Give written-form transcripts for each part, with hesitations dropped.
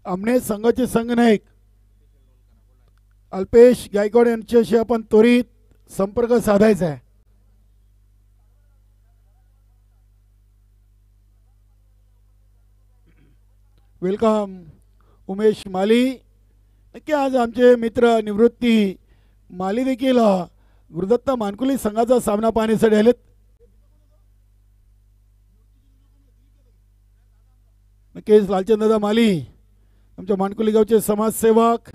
आमने संघाचे संघनायक अल्पेश गायकवाड यांच्याशी आपण त्वरित संपर्क साधायचा आहे. वेलकम उमेश माली. नक्की आज आमचे मित्र निवृत्ती माली देखील गुरुदत्त मानकुली संघाचा सामना पाहण्यासाठी आलेत. नक्कीच लालचंददादा माली आमच्या मानकुली गावचे समाजसेवक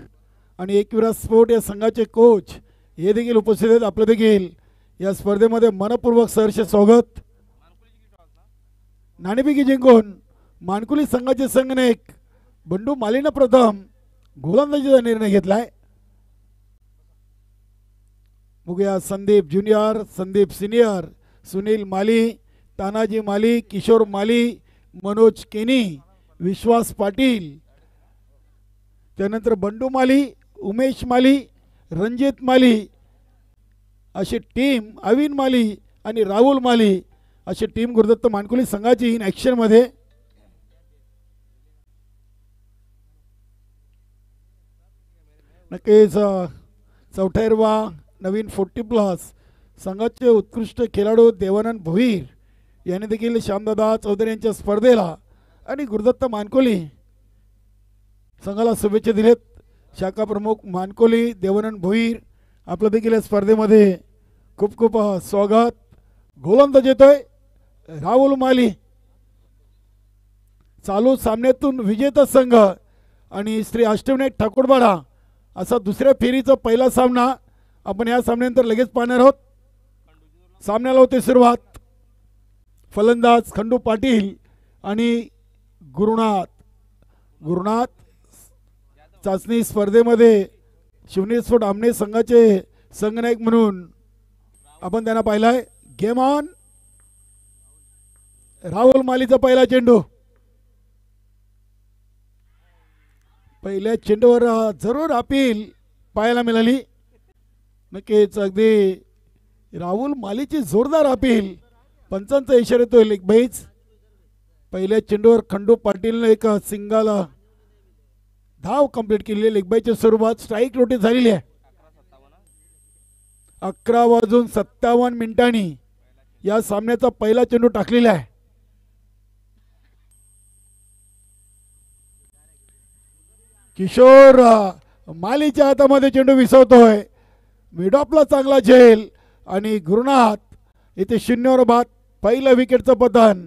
आणि एकविरा स्पोर्ट या संघाचे कोच हे देखील उपस्थित आहेत. आपलं देखील या स्पर्धेमध्ये मनपूर्वक सहर्ष स्वागत. नाणेफेकी जिंकून मानकुली संघाचे संघनायक बंडू मालीनं प्रथम गोलंदाजीचा निर्णय घेतलाय. बघूया संदीप ज्युनियर, संदीप सिनियर, सुनील माली, तानाजी माली, किशोर माली, मनोज केनी, विश्वास पाटील, त्यानंतर बंडू माली, उमेश माली, रणजित माली अशी टीम, अविन माली आणि राहुल माली अशी टीम गुरुदत्त मानकुली संघाची इन ॲक्शन मध्ये. नक्कीच 44वा नवीन 40+ संघाचे उत्कृष्ट खेळाडू देवानंद भोईर यांनी देखील श्यामदादा चौधरी यांच्या स्पर्धेला आणि गुरुदत्त मानकुली संघाला शुभेच्छा दिलेत. शाखा प्रमुख मानकुली देवानंद भोईर आपलं देखील या स्पर्धेमध्ये खूप खूप स्वागत. गोलंदाज येतोय राहुल माली. चालू सामन्यातून विजेता संघ आणि श्री अष्टविनायक ठाकूरवाडा असा दुसऱ्या फेरीचा पहिला सामना आपण या सामन्यानंतर लगेच पाहणार आहोत. सामन्याला होते सुरुवात. फलंदाज खंडू पाटील आणि गुरुनाथ चाचणी स्पर्धेमध्ये शिवनेरी स्पोर्ट आमने संघाचे संघनायक म्हणून आपण त्यांना पाहिलाय. Game on. राहुल मालीचा पहिला चेंडू. पहिल्या चेंडूवर जरूर अपील पाहायला मिळाली. नक्कीच अगदी राहुल मालीची जोरदार अपील. पंचांचा इशारा येतोय लेग बाईज. पहिल्या चेंडूवर खंडू पाटीलने एक सिंगल धाव कंप्लीट केली. लेग बाईच्या स्वरूपात स्ट्राईक रोटेट झालेली आहे. 11:57 या सामन्याचा पहिला चेंडू टाकलेला आहे. किशोर मालीच्या हातामध्ये चेंडू विसवतोय. मिडॉपला चांगला झेल आणि गुरुनाथ इथे 0वर बाद. पहिलं विकेटचं पतन.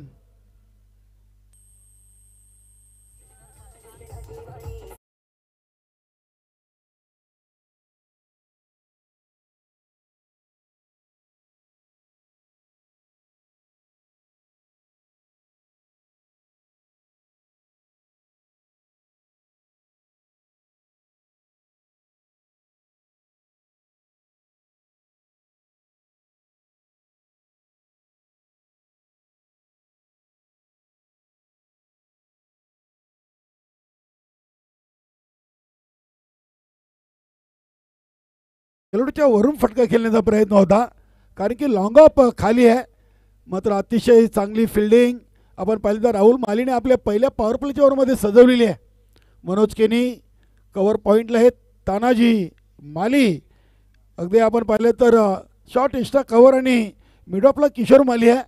खेळाडूच्या वरून फटका खेळण्याचा प्रयत्न होता कारण की लॉंग ऑफ खाली आहे. मात्र अतिशय चांगली फिल्डिंग आपण पाहिलं तर राहुल मालीने आपल्या पहिल्या पॉवर प्लेच्या ओव्हरमध्ये सजवलेली आहे. मनोज केनी कव्हर पॉईंटला आहेत. तानाजी माली अगदी आपण पाहिलं तर शॉर्ट एक्स्ट्रा कव्हर आणि मिडऑफला किशोर माली आहे.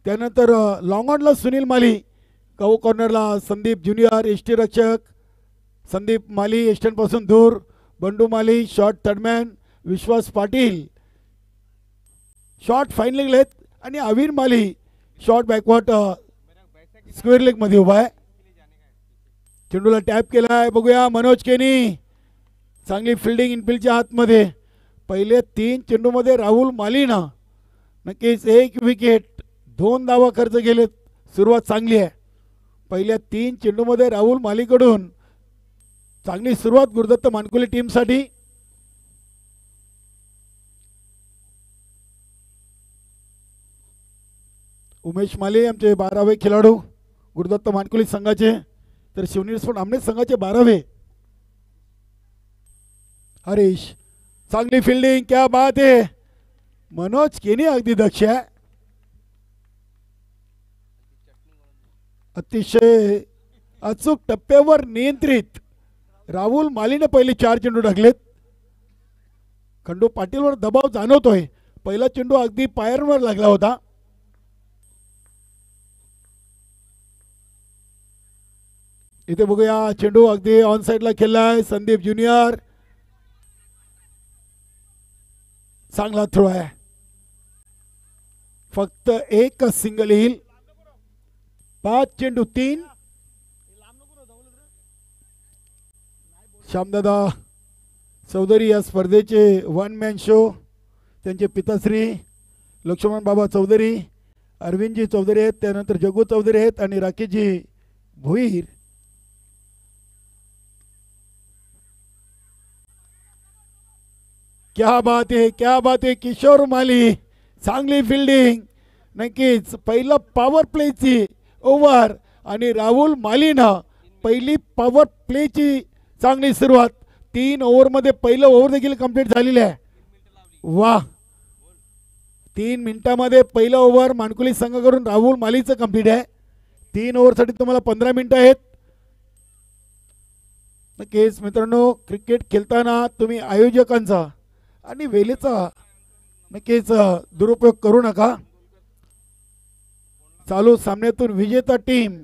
त्यानंतर लॉंग ऑनला सुनील माली, कव्हर कॉर्नरला संदीप ज्युनियर एसटी रक्षक. संदीप माली एस्टनपासून दूर. बंडू माली शॉर्ट थर्डमॅन. विश्वास पाटील शॉर्ट फाईन लेग आहेत आणि अविन माली शॉर्ट बॅकवर्ड स्क्वेअर लेग मध्ये उभा आहे. चेंडूला टॅप केला आहे. बघूया मनोज केनी. चांगली फिल्डिंग इनफिल्डच्या हातमध्ये. पहिले 3 चेंडूमध्ये राहुल मालीनं नक्कीच 1 विकेट 2 धावा खर्च केलेत. सुरुवात चांगली आहे. पहिल्या 3 चेंडूमध्ये राहुल मालीकडून चांगली सुरुवात गुरुदत्त मानकुली टीमसाठी. उमेश माली आमचे 12वे खेळाडू गुरुदत्त मानकुली संघाचे, तर शिवनेरी स्पोर्ट आमने संघाचे 12वे. हरीश चांगली फिल्डिंग. क्या बात आहे. मनोज केनी अगदी दक्ष आहे. अतिशय अचूक टप्प्यावर नियंत्रित राहुल मालीने पहिले 4 चेंडू टाकलेत. खंडू पाटीलवर दबाव जाणवतोय. पहिला चेंडू अगदी पायांवर लागला होता. इथे बघूया चेंडू अगदी ऑन साइडला खेळलाय संदीप ज्युनियर. चांगला थ्रो आहे. फक्त एक सिंगल येईल. 5 चेंडू 3. श्यामदादा चौधरी या स्पर्धेचे वन मॅन शो. त्यांचे पिताश्री लक्ष्मण बाबा चौधरी, अरविंदजी चौधरी आहेत, त्यानंतर जगू चौधरी आहेत आणि राकेशजी भोईर. क्या बात है, क्या बात है. किशोर माली चांगली फिल्डिंग. नक्कीच पहिला पॉवर प्लेची ओव्हर आणि राहुल मालीनं पहिली पॉवर प्लेची चांगली सुरुवात. 3 ओव्हरमध्ये पहिलं ओव्हर देखील कंप्लीट झालेलं आहे. वा, 3 मिनिटांमध्ये पहिलं ओव्हर मानकुली संघाकडून राहुल मालीचं कंप्लीट आहे. 3 ओव्हरसाठी तुम्हाला 15 मिनिटं आहेत. नक्कीच मित्रांनो, क्रिकेट खेळताना तुम्ही आयोजकांचा आणि वेळेचा नक्कीच दुरुपयोग करू नका. चालू सामन्यातून विजेता टीम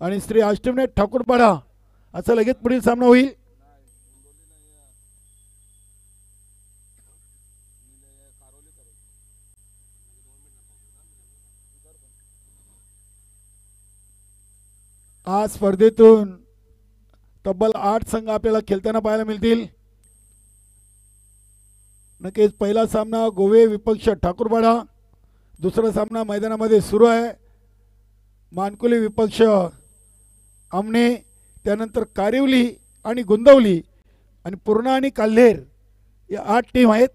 आणि श्री अष्टविनायक ठाकूरपाडा असं लगेच पुढील सामना होईल. आज स्पर्धेतून तब्बल 8 संघ आपल्याला खेळताना पाहायला मिळतील. नक्कीच पहिला सामना गोवे विपक्ष ठाकूरपाडा. दुसरा सामना मैदानामध्ये सुरू आहे. मानकुली विपक्ष आमने, त्यानंतर कारिवली आणि गुंदवली आणि पूर्णा आणि काल्हेर या 8 टीम आहेत.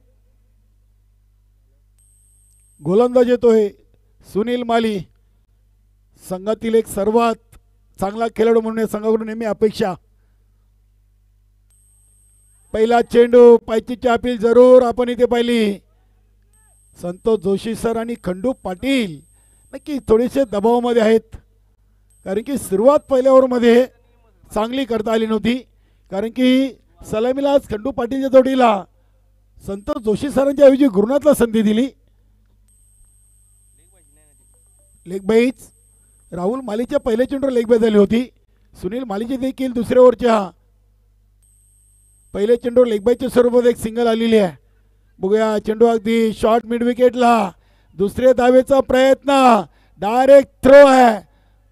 गोलंदाज येतोय सुनील माली. संघातील एक सर्वात चांगला खेळाडू म्हणून संघाकडून नेहमी अपेक्षा. पहिला चेंडू पायचीची अपील जरूर आपण इथे पाहिली. संतोष जोशी सर आणि खंडू पाटील नक्की थोडेसे दबावामध्ये आहेत, कारण की सुरुवात पहिल्या ओव्हरमध्ये चांगली करता आली नव्हती. कारण की सलामीला आज खंडू पाटीलच्या जोडीला संतोष जोशी सरांच्या ऐवजी गुरुनाथला संधी दिली. लेग बाईज राहुल मालीच्या पहिल्या चेंडूवर लेग बाईज झाली होती. सुनील मालीची देखील दुसऱ्या ओव्हरच्या पहिल्या चेंडूवर लेग बाईजच्या स्वरूपात एक सिंगल आलेली आहे. बघूया चेंडू अगदी शॉर्ट मिड विकेटला. दुसऱ्या धावेचा प्रयत्न, डायरेक्ट थ्रो आहे.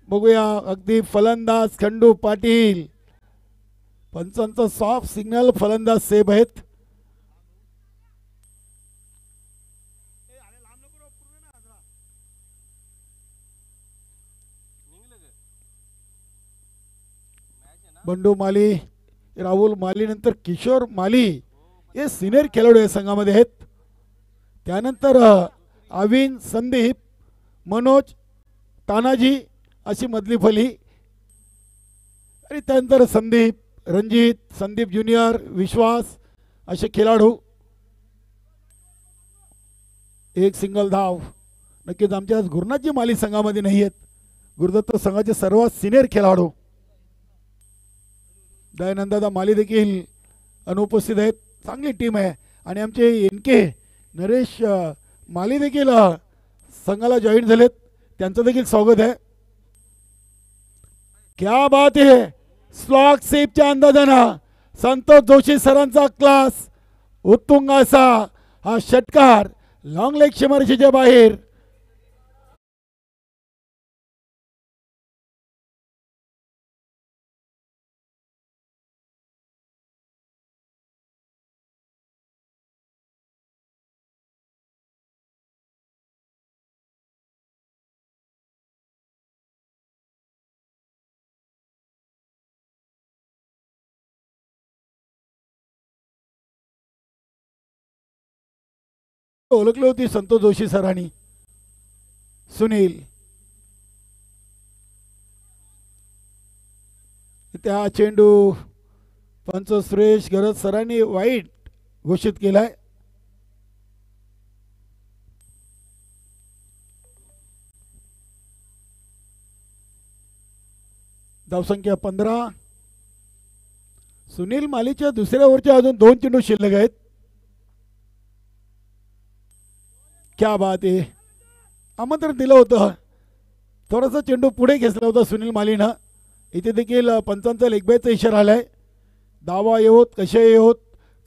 बघूया अगदी फलंदाज खंडू पाटील. पंचांचा सॉफ्ट सिग्नल, फलंदाज सेब आहेत. बंडू माली, राहुल माली नंतर किशोर माली हे सिनियर खेळाडू या संघामध्ये आहेत. त्यानंतर अविन, संदीप, मनोज, तानाजी अशी मधली फली आणि त्यानंतर संदीप, रणजित, संदीप ज्युनियर, विश्वास असे खेळाडू. एक सिंगल धाव. नक्कीच आमच्या गुरुनाथजी माली संघामध्ये नाही आहेत. गुरुदत्त संघाचे सर्वात सिनियर खेळाडू दयानंदादा माली देखील अनुपस्थित आहेत. चांगली टीम आहे आणि आमचे एनके नरेश माली देखील संघाला जॉईन झालेत. त्यांचं देखील स्वागत आहे. क्या बात आहे. स्लॉग सेपच्या अंदाजानं संतोष जोशी सरांचा क्लास उत्तुंग असा हा षटकार लॉंग लेग सीमारेषेच्या बाहेर. ओळखली होती संतोष जोशी सरांनी. सुनील, त्या चेंडू पंच सुरेश गरज सरांनी वाईट घोषित केलाय. धावसंख्या 15. सुनील मालीच्या दुसऱ्या ओव्हरचे अजून 2 चेंडू शिल्लक आहेत. क्या बात आहे. आमंत्रण दिलं होतं, थोडासा चेंडू पुढे घेतला होता सुनील मालीनं. इथे देखील पंचांचा लेगबायचा इशारा आलाय. धावा येवोत कशा येवोत,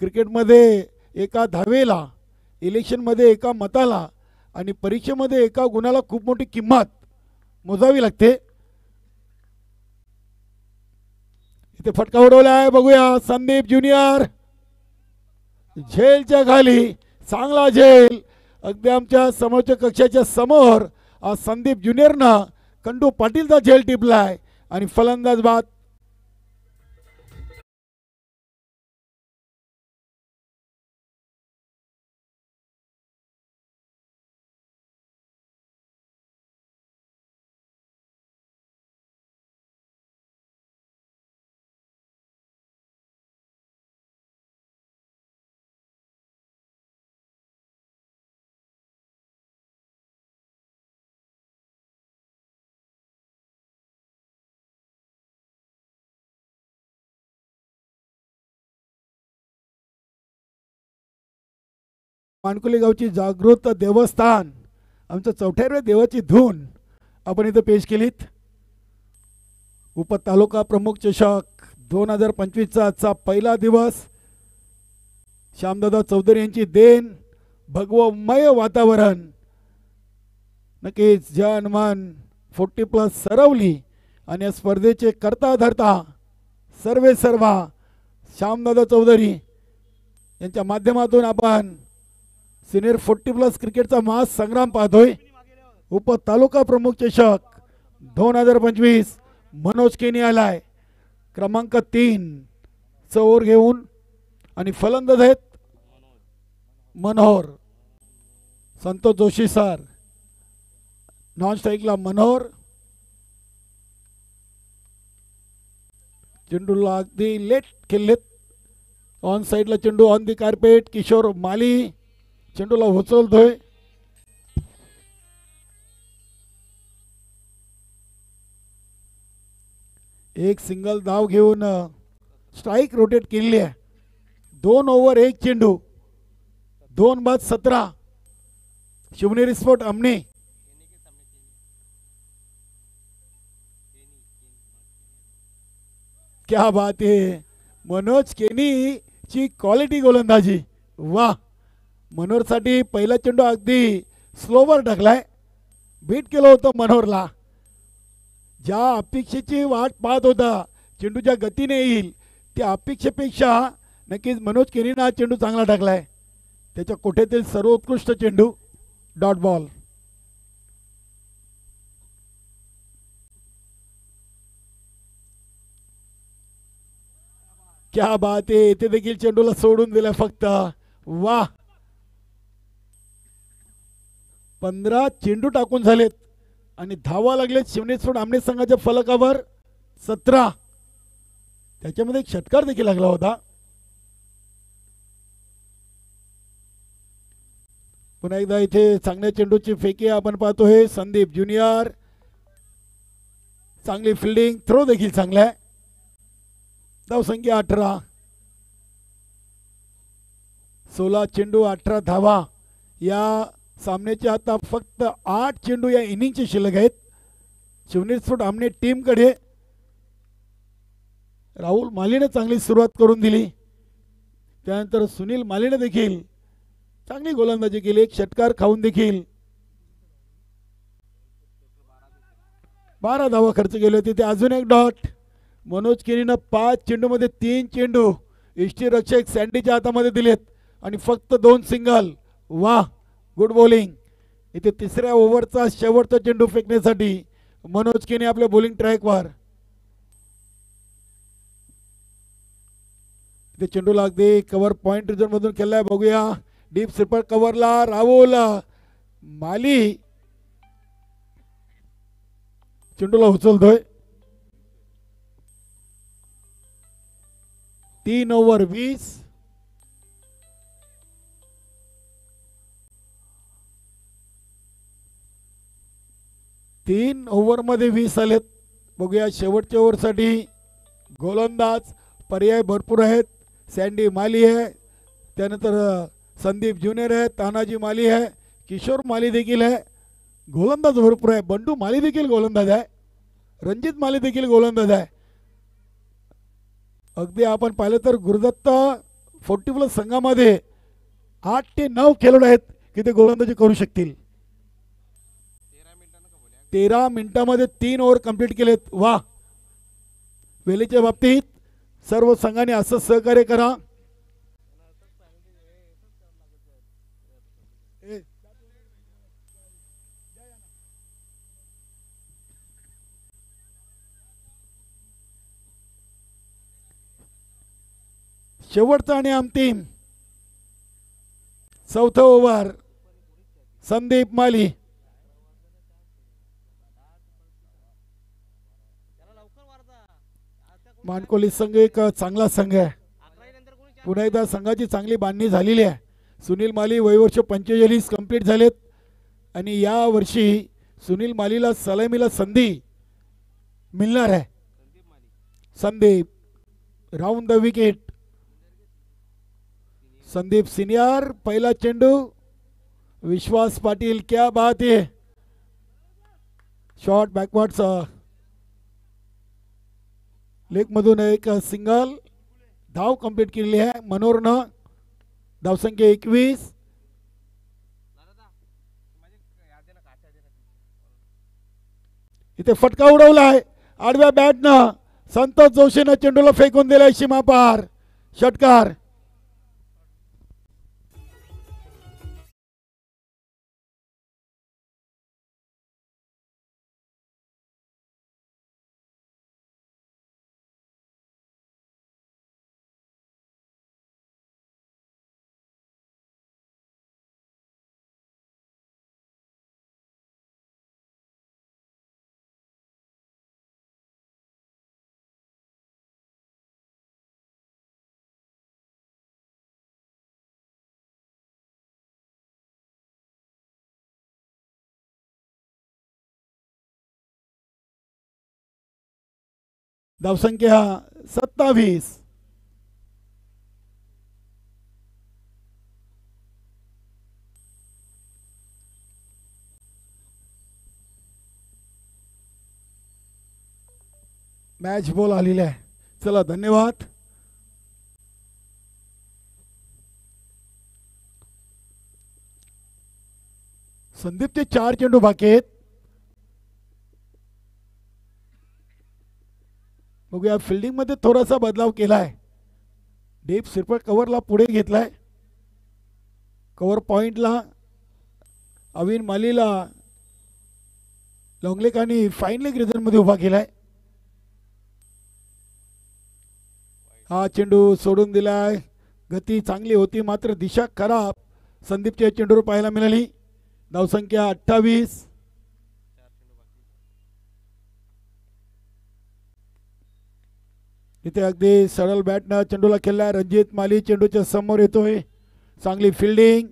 क्रिकेटमध्ये एका धावेला, इलेक्शनमध्ये एका मताला आणि परीक्षेमध्ये एका गुणाला खूप मोठी किंमत मोजावी लागते. इथे फटका उडवला आहे, बघूया. संदीप ज्युनियर झेलच्या खाली, चांगला झेल अगदी आमच्या समोरच्या कक्षाच्या समोर. आज संदीप ज्युनियरनं कंडू पाटीलचा झेल टिपलाय आणि फलंदाज बाद. मानकुली गावची जागृत देवस्थान, आमचं 4व्या देवाची धून आपण इथं पेश केलीत. उपतालुका प्रमुख चषक 2025चा आजचा पहिला दिवस. श्यामदादा चौधरी यांची देण, भगवमय वातावरण. नक्कीच जन मन 40+ सरवली आणि या स्पर्धेचे करता धरता सर्वे सर्वा श्यामदादा चौधरी यांच्या माध्यमातून आपण सिनियर 40+ क्रिकेटचा मास संग्राम पाहतोय. उपतालुका प्रमुख चषक 2025 मनोज केनी आलाय क्रमांक 3 ओव्हर घेऊन आणि फलंदाज आहेत मनोहर. संतोष जोशी सर. नॉन स्ट्राईकला मनोहर. चेंडूला अगदी लेट खेळलेत. ऑन साईडला चेंडू ऑन दी कार्पेट. किशोर माली चेंडूला उचलतोय. एक सिंगल धाव घेऊन स्ट्राईक रोटेट केली आहे. 2 ओव्हर 1 चेंडू, 2 बाद 17. शिवनेरी स्पोर्ट अमने. क्या बात आहे. मनोज केनी ची क्वालिटी गोलंदाजी, वाह. मनोहरसाठी पहिला चेंडू अगदी स्लोवर टाकलाय. बीट केलं होतं मनोहरला. ज्या अपेक्षेची वाट पाहत होता चेंडूच्या गतीने येईल, त्या अपेक्षेपेक्षा नक्कीच मनोज केनीनं हा चेंडू चांगला टाकलाय. त्याच्या कोठ्यातील सर्वोत्कृष्ट चेंडू, डॉट बॉल. क्या बात आहे. इथे देखील चेंडूला सोडून दिलाय फक्त, वाह. 15 चेंडू टाकून झालेत आणि धावा लागलेत शिवनेरी स्पोर्ट आमने संघाच्या फलकावर 17. त्याच्यामध्ये एक षटकार देखील लागला होता. पुन्हा एकदा इथे चांगल्या चेंडूची फेकी आपण पाहतोय. संदीप ज्युनियर चांगली फिल्डिंग, थ्रो देखील चांगला आहे. धावसंख्या 18. 16 चेंडू 18 धावा. या सामन्याचे आता फक्त 8 चेंडू या इनिंगचे शिल्लक आहेत शिवनेरी स्पोर्ट आमने टीमकडे. राहुल मालीने चांगली सुरुवात करून दिली. त्यानंतर सुनील मालीने देखील चांगली गोलंदाजी केली. एक षटकार खाऊन देखील 12 धावा खर्च केले होते. ते अजून एक डॉट. मनोज केनीनं 5 चेंडूमध्ये 3 चेंडू यष्टीरक्षक सँडीच्या हातामध्ये दिलेत आणि फक्त 2 सिंगल. वाह, गुड बॉलिंग. इथे 3ऱ्या ओव्हरचा शेवटचा चेंडू फेकण्यासाठी मनोज केनी आपल्या बॉलिंग ट्रॅकवर. इथे चेंडूला अगदी कव्हर पॉइंट रिझन मधून खेळलाय. बघूया डीप स्लिपर कव्हरला राहुल माली चेंडूला उचलतोय. 3 ओव्हर 20. तीन ओव्हर मध्ये 20 आलेत. बघूया शेवटच्या ओव्हरसाठी गोलंदाज पर्याय भरपूर आहेत. सँडी माली आहे, त्यानंतर संदीप ज्युनियर आहे, तानाजी माली आहे, किशोर माली देखील आहे. गोलंदाज भरपूर आहे. बंडू माली देखील गोलंदाज आहे, रणजित माली देखील गोलंदाज आहे. अगदी आपण पाहिलं तर गुरुदत्त 40+ संघामध्ये 8 ते 9 खेळाडू आहेत की ते गोलंदाजी करू शकतील. 13 मिनिटांमध्ये 3 ओव्हर कंप्लीट केलेत. वा, वेळेच्या बाबतीत सर्व संघांनी असं सहकार्य करा. शेवटचा आणि अंतिम 4थं ओव्हर. संदीप माली मानकोली संघ एक चांगला संघ आहे. पुन्हा एकदा संघाची चांगली बांधणी झालेली आहे. सुनील माली वयवर्ष 45 कंप्लीट झालेत आणि या वर्षी सुनील मालीला सलामीला संधी मिळणार आहे. Sandeep round the wicket. Sandeep senior पहिला चेंडू. विश्वास पाटील क्या बात है. शॉट बॅकवर्ड्स लेग मधून एक सिंगल. धाव कंप्लीट केलेली आहे मनोहरनं. धावसंख्या 21. इथे फटका उडवला आहे आडव्या बॅटनं. संतोष जोशीनं चेंडूला फेकून दिलाय सीमा पार. षटकार. धावसंख्या 27. मॅच बॉल आलेला आहे. चला धन्यवाद. संदीपचे 4 चेंडू बाकी आहेत. बघूया फिल्डिंग मध्ये थोडासा बदलाव केलाय. डीप सिरपळ कव्हरला पुढे घेतलाय. कव्हर पॉइंटला अविन मालीला लॉंगलेकांनी फाईन लेग रिझन मध्ये उभा केलाय. हा चेंडू सोडून दिलाय. गती चांगली होती मात्र दिशा खराब संदीपच्या चेंडूवर पाहायला मिळाली. धावसंख्या 28. इथे अगदी सरळ बॅटनं चेंडूला खेळलाय. रणजित माली चेंडूच्या समोर येतोय. चांगली फिल्डिंग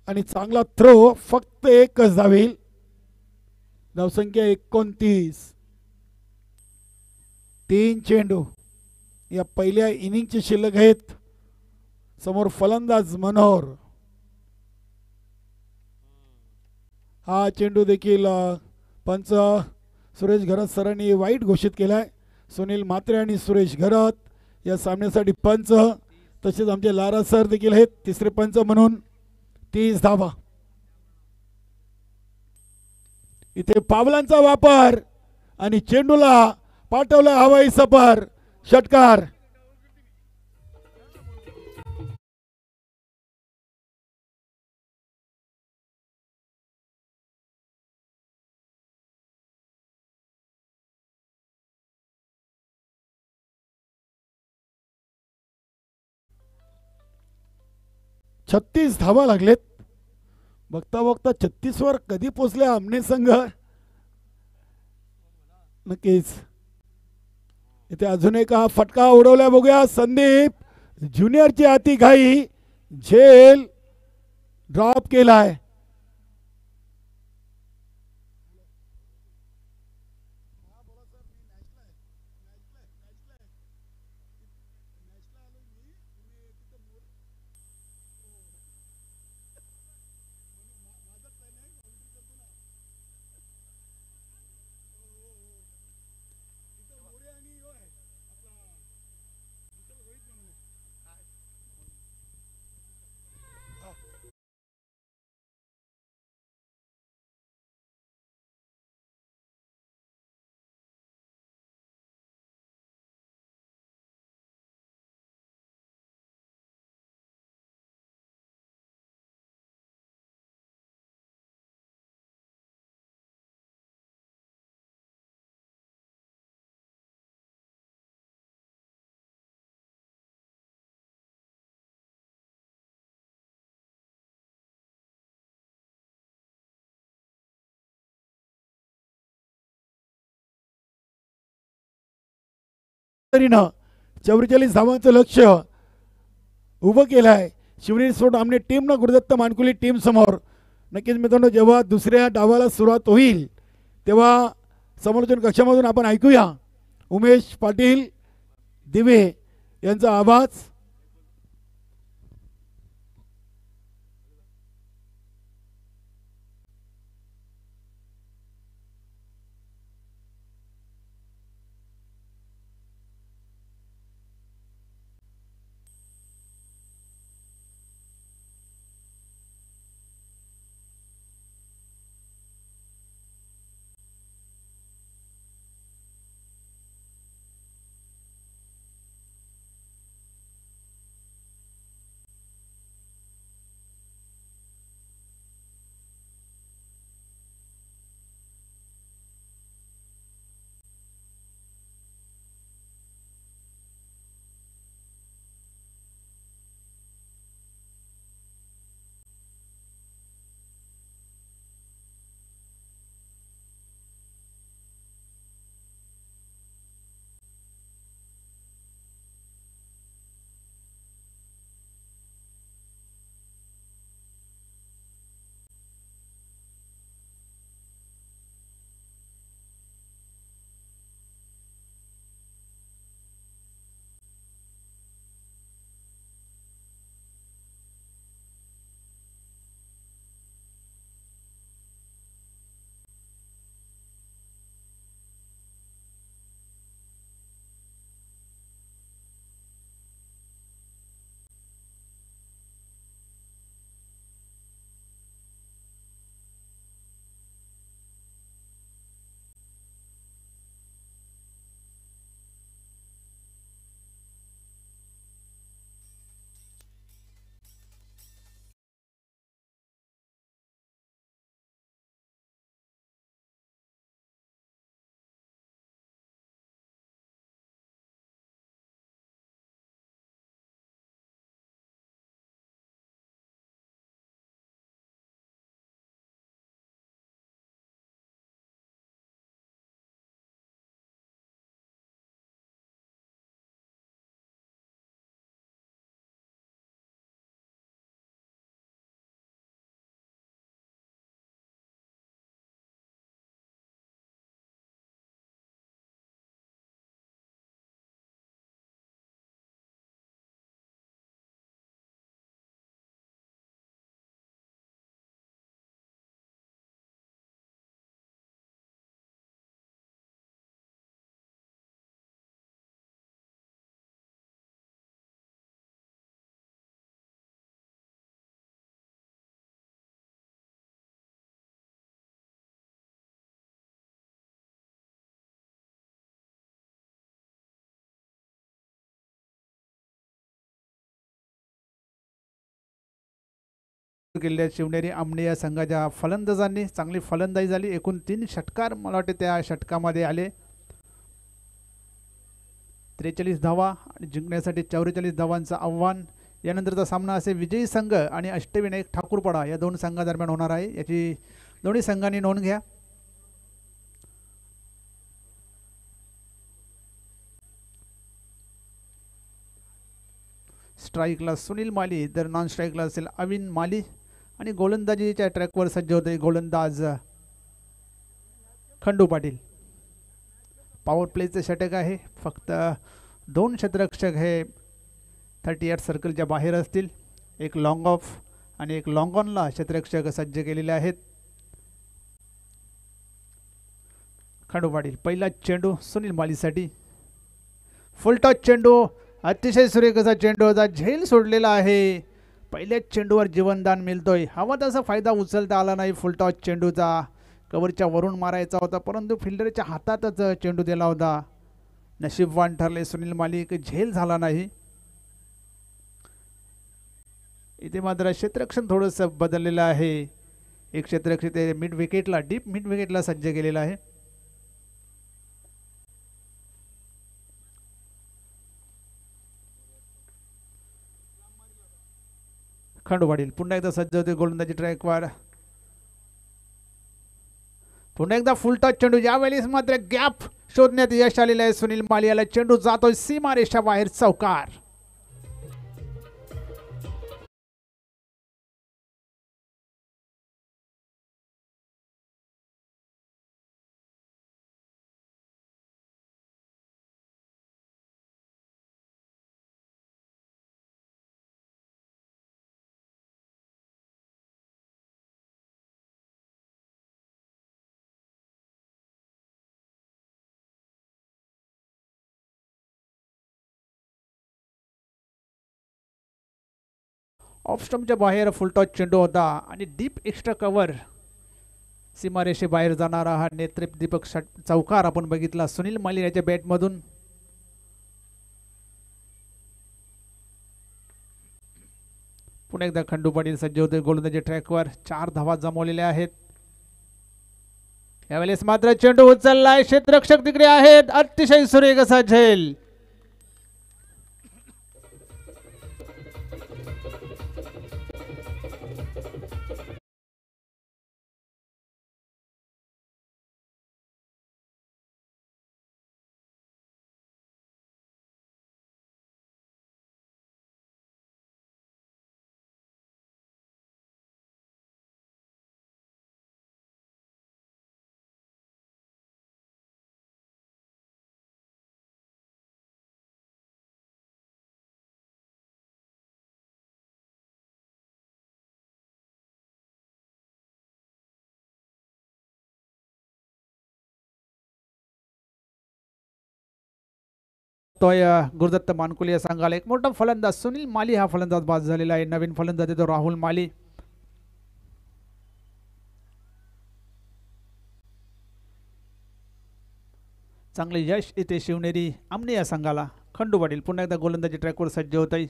आणि चांगला थ्रो. फक्त एकच धावेल. धावसंख्या 29. 3 चेंडू या पहिल्या इनिंगचे शिल्लक आहेत. समोर फलंदाज मनोहर. हा चेंडू देखील पंच सुरेश घरत सरांनी वाईट घोषित केलाय. सुनील म्हात्रे आणि सुरेश घरत या सामन्यासाठी पंच, तसेच आमचे लारा सर देखील आहेत तिसरे पंच म्हणून. 30 धावा. इथे पावलांचा वापर आणि चेंडूला पाठवला हवाई सफर. षटकार. छत्तीस धावा लागलेत. बघता बघता 36 वर कधी पोचले आमने संघ. नक्कीच इथे अजून एक फटका उडवला. बघूया संदीप ज्युनियरची अति घाई. झेल ड्रॉप केलाय. तऱ्हेनं 44 धावांचं लक्ष उभं केलं आहे शिवनेरी स्पोर्ट आमने टीमनं गुरुदत्त मानकुली टीम समोर. नक्कीच मित्रांनो, जेव्हा दुसऱ्या डावाला सुरुवात होईल तेव्हा समालोचन कक्षामधून आपण ऐकूया उमेश पाटील दिवे यांचा आवाज. केलेल्या शिवनेरी आमने या संघाच्या फलंदाजांनी चांगली फलंदाजी झाली. एकूण 3 षटकार मला वाटते त्या षटकामध्ये आले. 43 धावा आणि जिंकण्यासाठी 44 धावांचं आव्हान. यानंतरचा सामना असे विजयी संघ आणि अष्टविनायक ठाकूरपाडा या 2 संघादरम्यान होणार आहे. याची दोन्ही संघांनी नोंद घ्या. स्ट्राईकला सुनील माली तर नॉन स्ट्राईकला असेल अविन माली आणि गोलंदाजीच्या ट्रॅकवर सज्ज होते गोलंदाज खंडू पाटील. पॉवर प्लेचं षटक आहे. फक्त 2 क्षेत्ररक्षक हे 38 सर्कलच्या बाहेर असतील. एक लॉंग ऑफ आणि एक लॉंग ऑनला क्षेत्ररक्षक सज्ज केलेले आहेत. खंडू पाटील पहिला चेंडू सुनील मालीसाठी. फुलटॉस चेंडू अतिशय सुरेख असा चेंडू होता. झेल सोडलेला आहे. पहिल्याच चेंडूवर जीवनदान मिळतोय. हवा तसा फायदा उचलता आला नाही. फुलटॉस चेंडूचा कव्हरच्या वरून मारायचा होता परंतु फिल्डरच्या हातातच चेंडू दिला होता. नशीबवान ठरले सुनील माली, झेल झाला नाही. इथे मात्र क्षेत्ररक्षण थोडंसं बदललेलं आहे. एक क्षेत्ररक्षक ते मिड विकेटला डीप मिड विकेटला सज्ज केलेला आहे. खंडू पाटील पुन्हा एकदा सज्ज होते गोलंदाजी ट्रॅकवर. पुन्हा एकदा फुल टॉस चेंडू. यावेळेस मात्र गॅप शोधण्यात यश आलेलं आहे सुनील माली याला. चेंडू जातोय सीमारेषा बाहेर, चौकार. ऑफ स्टंपच्या बाहेर फुलटॉस चेंडू होता आणि डीप एक्स्ट्रा कव्हर सीमारेषे बाहेर जाणारा हा नेत्रदीपक चौकार आपण बघितला सुनील माली याच्या बॅटमधून. पुन्हा एकदा खंडू पाटील सज्ज होते गोलंदाजी ट्रॅकवर. 4 धावा जमवलेल्या आहेत. यावेळेस मात्र चेंडू उचललाय, क्षेत्ररक्षक तिकडे आहेत, अतिशय सुरेख असा झेल. तोय गुरुदत्त मानकुले या संघाला एक मोठा फलंदाज सुनील माली हा फलंदाज बाद झालेला आहे. नवीन फलंदाज येतो राहुल माली. चांगले यश येते शिवनेरी आमने या संघाला. खंडू पाटील पुन्हा एकदा गोलंदाजी ट्रॅकवर सज्ज होत आहे.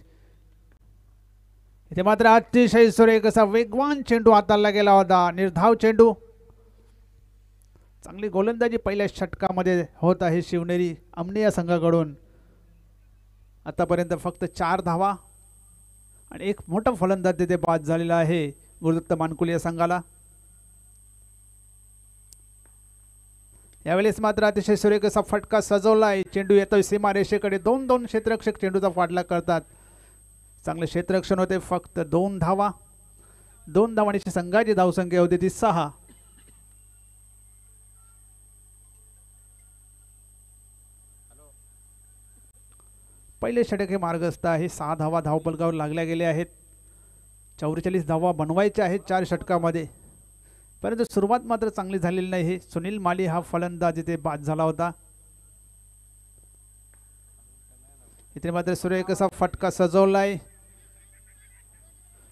इथे मात्र अतिशय सुरेख असा वेगवान चेंडू हाताळला गेला होता, निर्धाव चेंडू. चांगली गोलंदाजी पहिल्या षटकामध्ये होत आहे शिवनेरी आमने या संघाकडून. आतापर्यंत फक्त 4 धावा आणि एक मोठा फलंदाज तिथे बाद झालेला आहे गुरुदत्त मानकुले या संघाला. यावेळेस मात्र अतिशय सुरेख असा फटका सजवलाय. चेंडू येतोय सीमारेषेकडे. 2-2 क्षेत्ररक्षक चेंडूचा फाटला करतात. चांगले क्षेत्ररक्षण होते. फक्त 2 धावा. 2 धावांची संघाची धावसंख्या होती ती 6. पहिले षटक हे मार्गस्थ आहे. 6 धावा धावपलकावर लागल्या गेल्या आहेत. 44 धावा बनवायच्या आहेत 4 षटकामध्ये, परंतु सुरुवात मात्र चांगली झालेली नाही. हे सुनील माली हा फलंदाज इथे बाद झाला होता. इथे मात्र सुरेख असा फटका सजवलाय.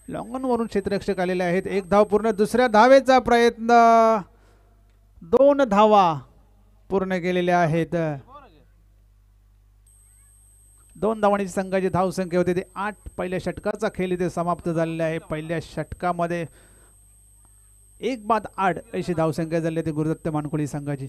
लॉंगन वरून क्षेत्ररक्षक आलेले आहेत. 1 धाव पूर्ण. दुसऱ्या धावेचा प्रयत्न. 2 धावा पूर्ण केलेल्या आहेत. 2 धावांची संघाची धावसंख्या होती ते 8. पहिल्या षटकाचा खेळ इथे समाप्त झालेला आहे. पहिल्या षटकामध्ये 1 बाद 8 अशी धावसंख्या झाली होती गुरुदत्त मानकुले संघाची.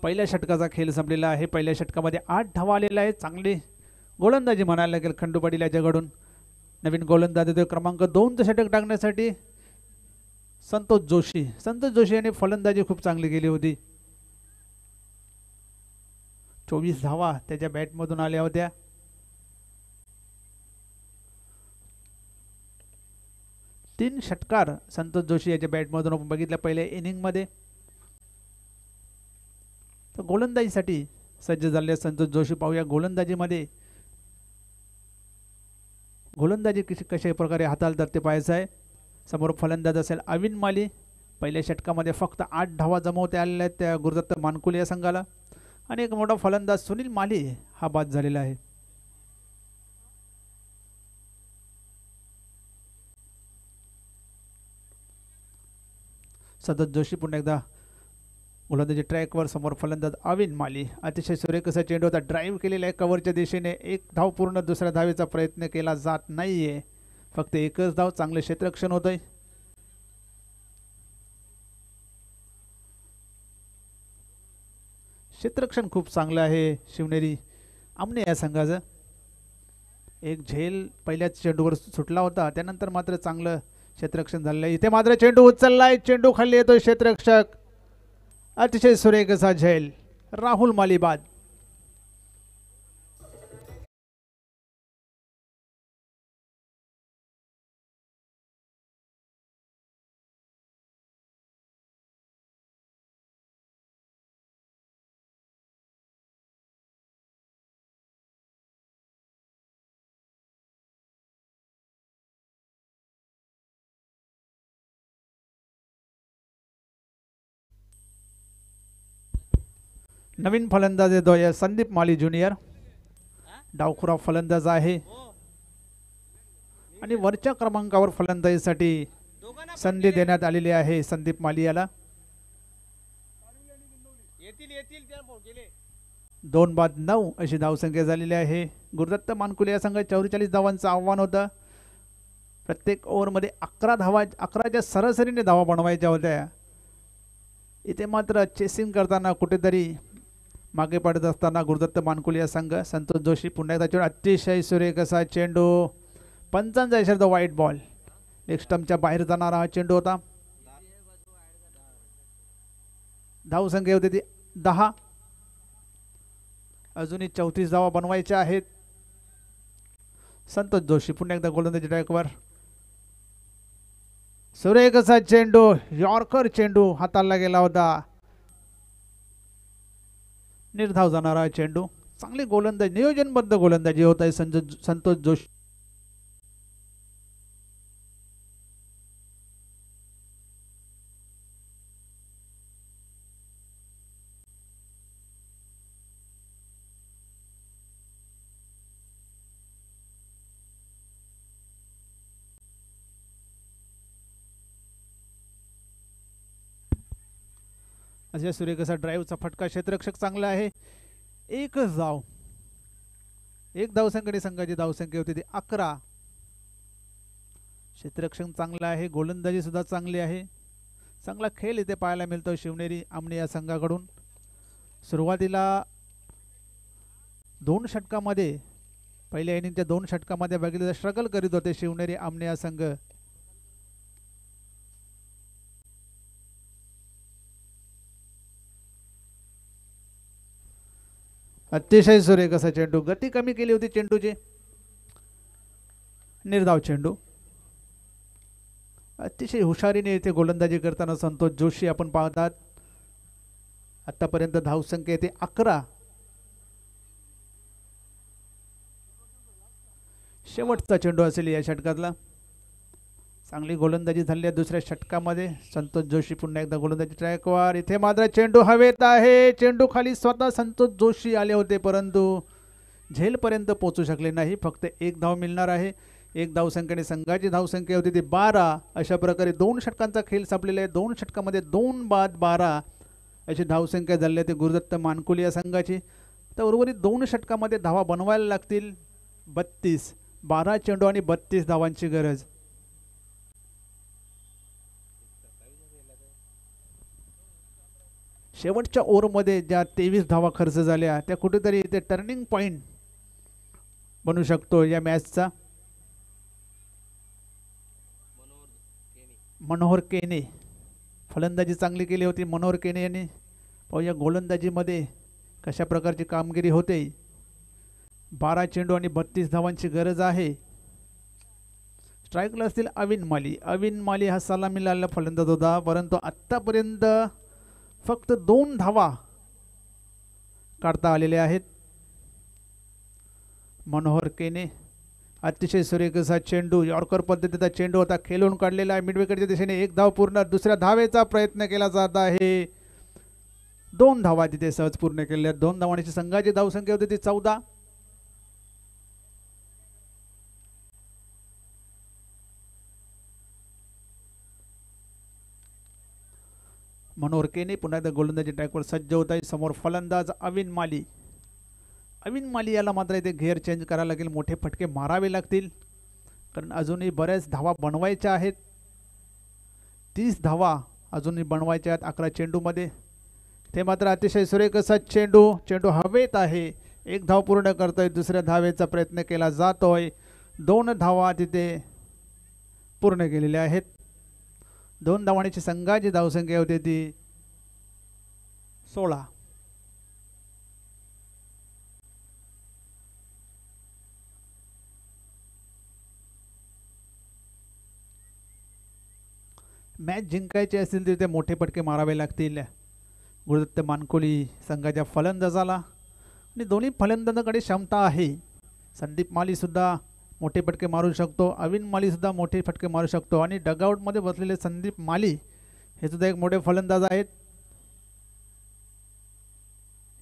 पहिल्या षटकाचा खेळ संपलेला आहे. पहिल्या षटकामध्ये 8 धावा आलेला आहे. चांगली गोलंदाजी म्हणायला लागेल खंडू पाटील याच्याकडून. नवीन गोलंदाज येतो क्रमांक 2 षटक टाकण्यासाठी संतोष जोशी. संतोष जोशी याने फलंदाजी खूप चांगली केली होती. 24 धावा त्याच्या बॅटमधून आल्या होत्या. तीन षटकार संतोष जोशी याच्या बॅटमधून आपण बघितल्या पहिल्या इनिंगमध्ये. तर गोलंदाजीसाठी सज्ज झालेले संतोष जोशी. पाहूया गोलंदाजीमध्ये गोलंदाजी कशा प्रकारे हाताळतात ते पाहायचं आहे. समोर फलंदाज असेल अविन माली, पहिल्या षटकामध्ये फक्त 8 धावा जमवते आलेल्या आहेत त्या गुरुदत्त मानकुले या संघाला आणि एक मोठा फलंदाज सुनील माली हा बाद झालेला आहे. सदत जोशी पुन्हा एकदा गोलंदाजी ट्रॅकवर, समोर फलंदाज अविन माली. अतिशय सुरेख असा चेंडू होता, ड्राईव्ह केलेला आहे कव्हरच्या दिशेने. एक धाव पूर्ण दुसऱ्या धावेचा प्रयत्न केला जात नाहीये, फक्त एकच धाव. चांगले क्षेत्ररक्षण होतंय. क्षेत्ररक्षण खूप चांगलं आहे शिवनेरी आमने या संघाचं. एक झेल पहिल्याच चेंडूवर सुटला होता, त्यानंतर मात्र चांगलं क्षेत्ररक्षण झालेलं आहे. इथे मात्र चेंडू उचललाय, चेंडू खाली येतोय. क्षेत्ररक्षक अतिशय सुरेख असा झेल. राहुल माली बाद. नवीन फलंदाज आहे संदीप माली ज्युनियर. डावखुरा फलंदाज आहे आणि वरच्या क्रमांकावर फलंदाजीसाठी संधी देण्यात आलेली आहे संदीप माली याला. 2 बाद 9 अशी धावसंख्या झालेली आहे. गुरुदत्त मानकुले या संघात 44 धावांचं आव्हान होतं. प्रत्येक ओव्हरमध्ये 11 धावा, 11च्या सरासरीने धावा बनवायच्या होत्या. इथे मात्र चेसिंग करताना कुठेतरी मागे पडत असताना गुरुदत्त मानकुले या संघ. संतोष जोशी पुन्हा एकदा चेंडू, अतिशय सुरेख असा चेंडू. पंचांचा इशारा, वाईट बॉल. लेग स्टंपच्या बाहेर जाणारा हा चेंडू होता. धावसंख्या होती ती 10. अजूनही 34 धावा बनवायच्या आहेत. संतोष जोशी पुन्हा एकदा गोलंदाजी ट्रॅकवर. सुरेख असा चेंडू, यॉर्कर चेंडू हाताला गेला होता. निर्धाव जाणारा चेंडू. चांगली गोलंदाजी, नियोजनबद्ध गोलंदाजी होत आहे संतोष जोशी. अशा सुरेख असा ड्राईव्हचा फटका. क्षेत्ररक्षक चांगला आहे. एकच धाव, एक धावसंख्येने संघाची धावसंख्या होती ती 11. क्षेत्ररक्षण चांगलं आहे, गोलंदाजी सुद्धा चांगली आहे. चांगला खेळ इथे पाहायला मिळतो शिवनेरी आमने या संघाकडून. सुरुवातीला 2 षटकामध्ये, पहिल्या इनिंगच्या 2 षटकामध्ये बघितलं स्ट्रगल करीत होते शिवनेरी आमने या संघ. अतिशय सुरेख असा चेंडू. गती कमी केली होती चेंडूची. निर्धाव चेंडू. अतिशय हुशारीने इथे गोलंदाजी करताना संतोष जोशी आपण पाहतात. आतापर्यंत धावसंख्या येते 11. शेवटचा चेंडू असेल या षटकातला. चांगली गोलंदाजी झाली आहे दुसऱ्या षटकामध्ये. संतोष जोशी पुन्हा एकदा गोलंदाजी ट्रॅकवर. इथे मात्र चेंडू हवेत आहे. चेंडू खाली स्वतः संतोष जोशी आले होते, परंतु झेलपर्यंत पोहोचू शकले नाही. फक्त एक धाव मिळणार आहे. एक धावसंख्येने संघाची धावसंख्या होती ती 12. अशा प्रकारे 2 षटकांचा खेळ संपलेला आहे. 2 षटकामध्ये 2 बाद 12 अशी धावसंख्या झाली आहे गुरुदत्त मानकुले या संघाची. तर उर्वरित 2 षटकामध्ये धावा बनवायला लागतील 32. 12 चेंडू आणि 32 धावांची गरज. शेवटच्या ओव्हरमध्ये ज्या 23 धावा खर्च झाल्या त्या कुठेतरी ते टर्निंग पॉइंट बनू शकतो या मॅचचा. मनोहर केने फलंदाजी चांगली केली होती. मनोहर केने यांनी पाहूया गोलंदाजीमध्ये कशा प्रकारची कामगिरी होते. 12 चेंडू आणि 32 धावांची गरज आहे. स्ट्राईकला असतील अविन माली. अविन माली हा सलामीला आलेला फलंदाज होता, परंतु आत्तापर्यंत फक्त 2 धावा काढता आलेल्या आहेत. मनोहर केने अतिशय सुरेख असा चेंडू, यॉर्कर पद्धतीचा चेंडू होता, खेळून काढलेला आहे. मिडविकेटच्या दिशेने एक धाव पूर्ण. दुसऱ्या धावेचा प्रयत्न केला जात आहे. 2 धावा तिथे सहज पूर्ण केल्या. 2 धावांची संघाची धावसंख्या होती ती 14. मनोहर केने पुन्हा एकदा गोलंदाजी ट्रॅकवर सज्ज होत आहे. समोर फलंदाज अविन माली. अविन माली याला मात्र इथे घेअर चेंज करायला लागेल. मोठे फटके मारावे लागतील, कारण अजूनही बऱ्याच धावा बनवायच्या आहेत. 30 धावा अजूनही बनवायच्या आहेत 11 चेंडूमध्ये. ते मात्र अतिशय सुरेख असा चेंडू, चेंडू हवेत आहे. 1 धाव पूर्ण करतोय. दुसऱ्या धावेचा प्रयत्न केला जातोय. 2 धावा तिथे पूर्ण केलेल्या आहेत. 2 धावांची संघाची धावसंख्या होती ती 16. मॅच जिंकायची असेल तर ते मोठे फटके मारावे लागतील गुरुदत्त मानकोली संघाच्या फलंदाजाला. आणि दोन्ही फलंदाजांकडे क्षमता आहे. संदीप माली सुद्धा मोठे फटके मारू शकतो, अविन माली सुद्धा मोठे फटके मारू शकतो. आणि डगआउटमध्ये बसलेले संदीप माली हे सुद्धा एक मोठे फलंदाज आहेत.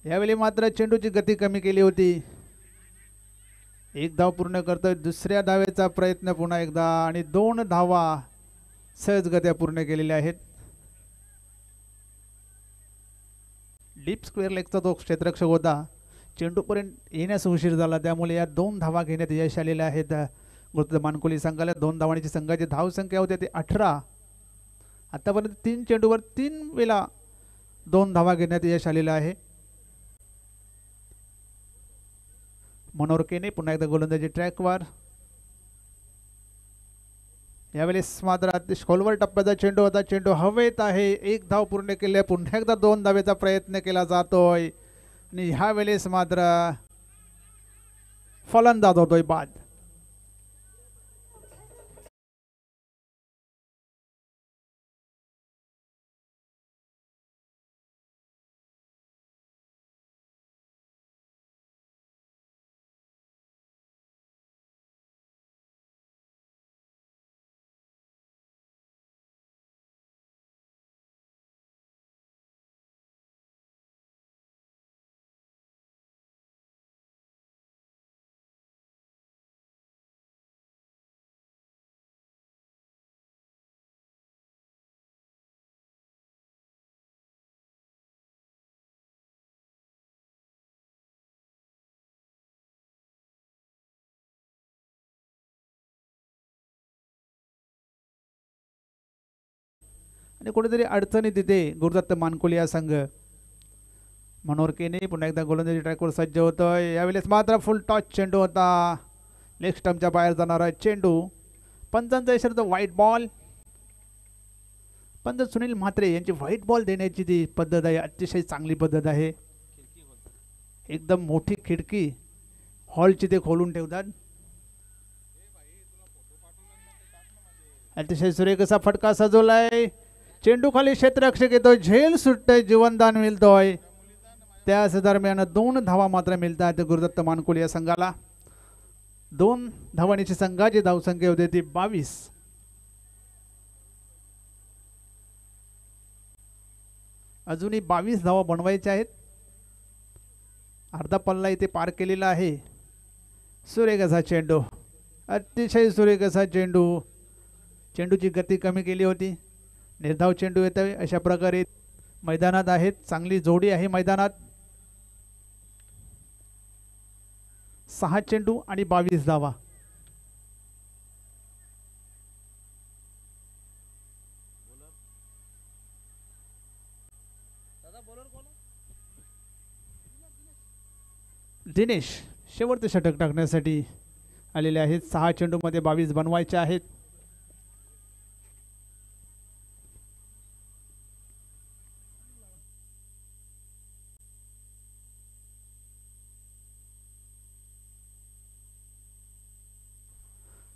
यावेळी मात्र चेंडूची गती कमी केली होती. 1 धाव पूर्ण करतोय. दुसऱ्या धावेचा प्रयत्न पुन्हा एकदा आणि 2 धावा सहजगत्या पूर्ण केलेल्या आहेत. डीप स्क्वेअर लेगचा तो क्षेत्ररक्षक होता, चेंडूपर्यंत येण्यास उशीर झाला, त्यामुळे या 2 धावा घेण्यात यश आलेले आहेत. गुरुदत्त मानकोली संघाला 2 धावांची संघाची धावसंख्या होती ती 18. आतापर्यंत 3 चेंडूवर 3 वेळा 2 धावा घेण्यात यश आलेलं आहे. मनोहर केने पुन्हा एकदा गोलंदाजी ट्रॅकवर. यावेळेस मात्र अतिशय खोलवर टप्प्याचा चेंडू होता, चेंडू हवेत आहे. 1 धाव पूर्ण केली. पुन्हा एकदा 2 धावेचा प्रयत्न केला जातोय आणि ह्या वेळेस मात्र फलंदाज होतोय बाद. आणि कुठेतरी अडचणी तिथे गुरुदत्त मानकोली या संघ. मनोहर केने पुन्हा एकदा गोलंदाजी ट्रॅकवर सज्ज होतोय. यावेळेस मात्र फुल टॉच चेंडू होता, लेग स्टंपच्या बाहेर जाणारा चेंडू. पंचांचा इशारा तो व्हाईट बॉल. पंच सुनील म्हात्रे यांची व्हाईट बॉल देण्याची ती पद्धत आहे, अतिशय चांगली पद्धत आहे. एकदम मोठी खिडकी हॉलची ते खोलून ठेवतात. अतिशय सुरेख असा फटका सजवलाय. चेंडू खाली क्षेत्ररक्षक येतोय, झेल सुटतोय, जीवनदान मिळतोय. त्याच दरम्यान 2 धावा मात्र मिळतात गुरुदत्त मानकोली या संघाला. 2 धावांची संघाची धावसंख्या होती ती 22. अजूनही 22 धावा बनवायच्या आहेत. अर्धा पल्ला इथे पार केलेला आहे. सुरेख असा चेंडू, अतिशय सुरेख असा चेंडू. चेंडूची गती कमी केली होती. निर्धाव चेंडू येत आहे. अशा प्रकारे मैदानात आहेत. चांगली जोडी आहे मैदानात. 6 चेंडू आणि 22 धावा. दिनेश शेवटचे षटक टाकण्यासाठी आलेले आहेत. 6 चेंडूमध्ये 22 बनवायचे आहेत.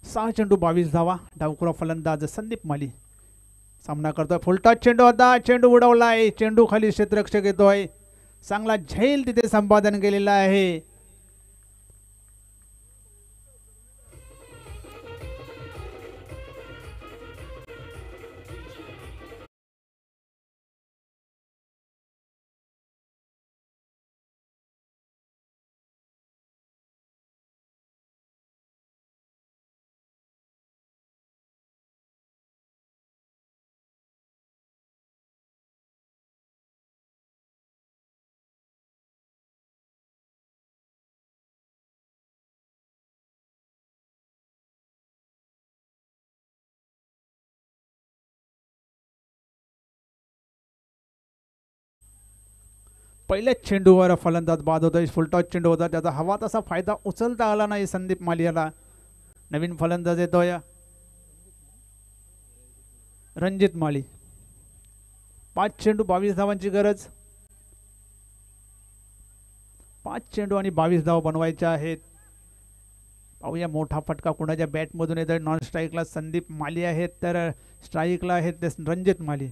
सहा चेंडू 22 धावा. डावखुरा फलंदाज संदीप माली सामना करतोय. फुलटॉच चेंडू होता, चेंडू उडवलाय. चेंडू खाली क्षेत्ररक्षक येतोय. चांगला झेल तिथे संपादन केलेला आहे. पहिल्याच चेंडूवर फलंदाज बाद होतोय. फुलटॉस चेंडू होता, त्याचा हवा तसा फायदा उचलता आला नाही संदीप मालियाला. नवीन फलंदाज येतोय रणजित माळी. 5 चेंडू 22 धावांची गरज. 5 चेंडू आणि 22 धावा बनवायच्या आहेत. पाहूया मोठा फटका कुणाच्या बॅटमधून येतोय. नॉन स्ट्राईकला संदीप माली आहेत, तर स्ट्राईकला आहेत ते रणजित माली.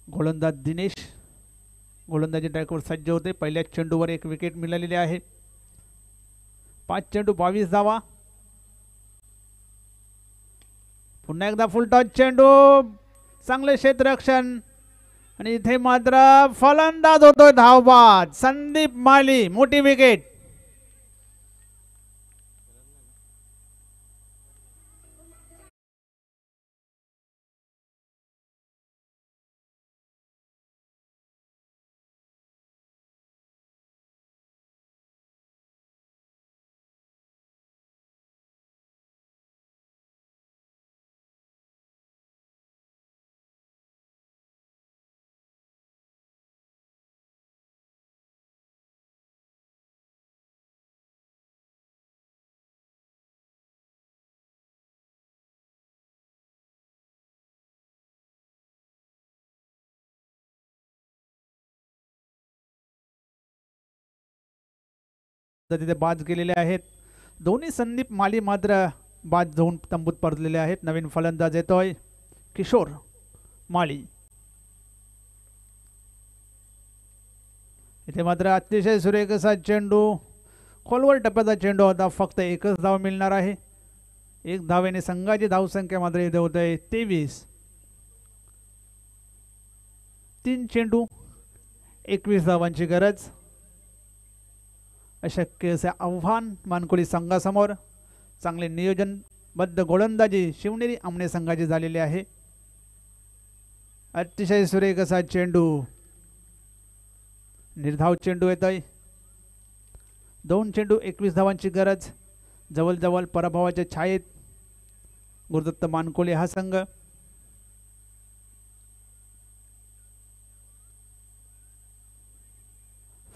गोलंदाज दिनेश गोलंदाजी ट्रॅकवर सज्ज होते. पहिल्याच चेंडूवर 1 विकेट मिळालेली आहे. 5 चेंडू 22 धावा. पुन्हा एकदा फुलटॉस चेंडू, चांगले क्षेत्ररक्षण आणि इथे मात्र फलंदाज होतोय धावबाद संदीप माली. मोठी विकेट. तर तिथे बाद गेलेले आहेत. दोन्ही संदीप माली मात्र बाद जाऊन तंबूत परतलेले आहेत. नवीन फलंदाज येतोय किशोर माळी. इथे मात्र अतिशय सुरेख असा चेंडू, खोलवर टप्प्याचा चेंडू होता. फक्त 1च धाव मिळणार आहे. 1 धावेने संघाची धावसंख्या मात्र इथे होत आहे 23. 3 चेंडू 21 धावांची गरज. अशक्य असे आव्हान मानकोळी संघासमोर. चांगले नियोजनबद्ध गोलंदाजी शिवनेरी आमने संघाची झालेली आहे. अतिशय सुरेख असा चेंडू, निर्धाव चेंडू येतोय. 2 चेंडू 21 धावांची गरज. जवळजवळ पराभवाच्या छायेत गुरुदत्त मानकोळी हा संघ.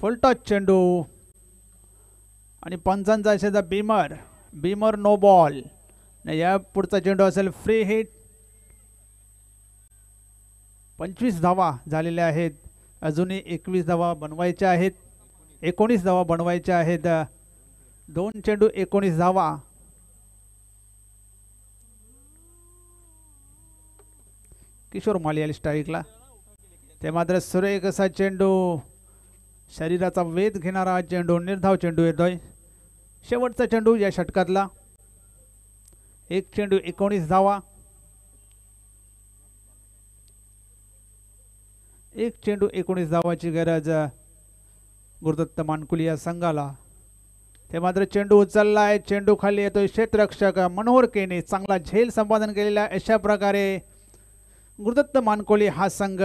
फुलटॉस चेंडू आणि पंचांचा असेचा बीमर नो बॉल. या पुढचा चेंडू असेल फ्री हिट. 25 धावा झालेल्या आहेत. अजूनही 21 धावा बनवायच्या आहेत. 19 धावा बनवायच्या आहेत. 2 चेंडू 19 धावा. किशोर मालियाली स्ट्राईकला. ते मात्र सुरेख असा चेंडू, शरीराचा वेध घेणारा हा चेंडू, निर्धाव चेंडू येतोय. शेवटचा चेंडू या षटकातला. 1 चेंडू 19 धावा. 1 चेंडू 19 धावाची गरज गुरुदत्त मानकुली या संघाला. ते मात्र चेंडू उचललाय. चेंडू खाली येतोय. क्षेत्ररक्षक मनोहर केने चांगला झेल संपादन केलेला. अशा प्रकारे गुरुदत्त मानकोळी हा संघ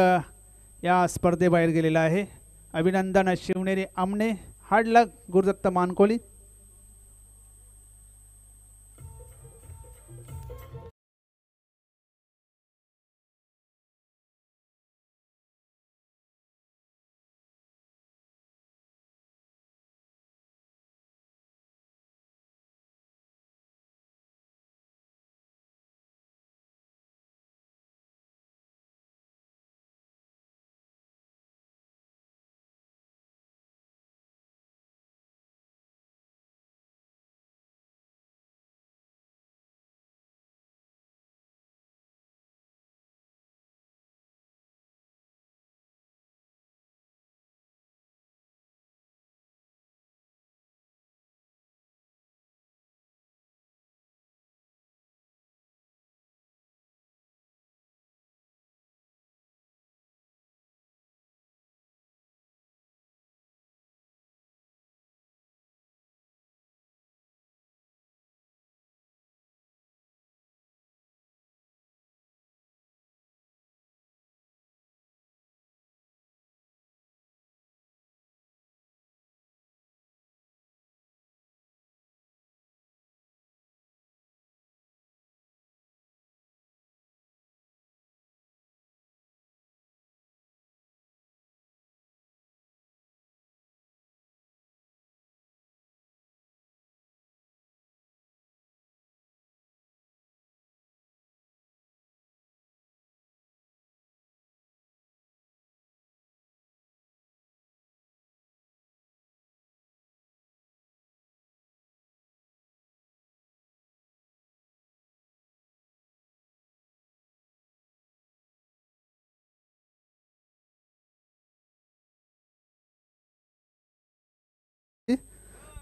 या स्पर्धेबाहेर गेलेला आहे. अभिनंदन शिवनेरी आमने. हार्ड लक गुरुदत्त मानकोळी.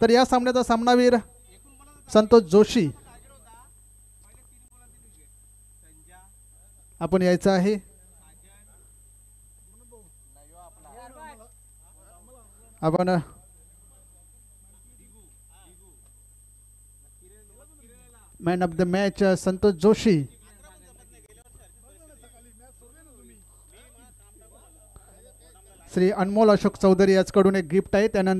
तर या सामन्याचा सामनावीर संतोष जोशी आपण यायचं आहे. आपण man of the match Santosh Joshi. Shri Anmol Ashok Chaudhary याचकडून एक गिफ्ट आहे. त्यानंतर